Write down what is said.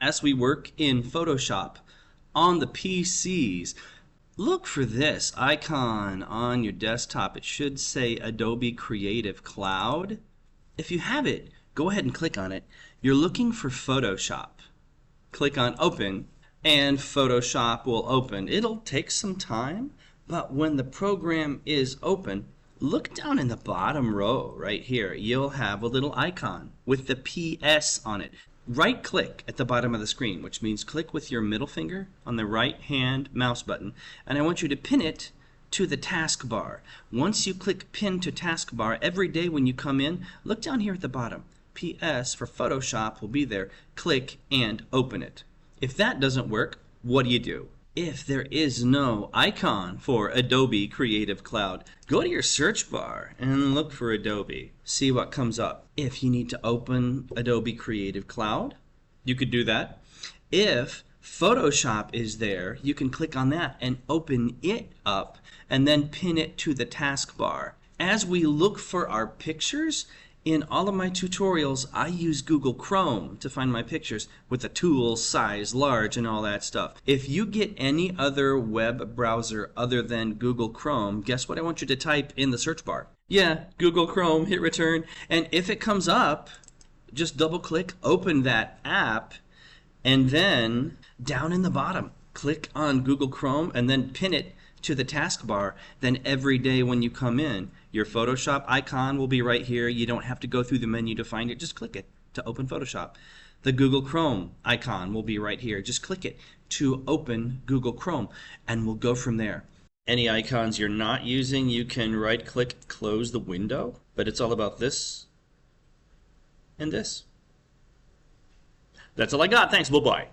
as we work in Photoshop on the PCs, look for this icon on your desktop. It should say Adobe Creative Cloud. If you have it, go ahead and click on it. You're looking for Photoshop. Click on Open, and Photoshop will open. It'll take some time, but when the program is open, look down in the bottom row right here. You'll have a little icon with the PS on it. Right click at the bottom of the screen, which means click with your middle finger on the right hand mouse button, and I want you to pin it to the taskbar. Once you click pin to taskbar, every day when you come in, look down here at the bottom. PS for Photoshop will be there. Click and open it. If that doesn't work, what do? If there is no icon for Adobe Creative Cloud, go to your search bar and look for Adobe. See what comes up. If you need to open Adobe Creative Cloud, you could do that. If Photoshop is there, you can click on that and open it up and then pin it to the taskbar. As we look for our pictures, in all of my tutorials, I use Google Chrome to find my pictures with the tools, size, large, and all that stuff. If you get any other web browser other than Google Chrome, guess what I want you to type in the search bar? Yeah, Google Chrome, hit return, and if it comes up, just double click, open that app, and then down in the bottom, click on Google Chrome and then pin it to the taskbar. Then every day when you come in, your Photoshop icon will be right here. You don't have to go through the menu to find it. Just click it to open Photoshop. The Google Chrome icon will be right here. Just click it to open Google Chrome, and we'll go from there. Any icons you're not using, you can right click, close the window, but it's all about this and this. That's all I got. Thanks. Bye-bye.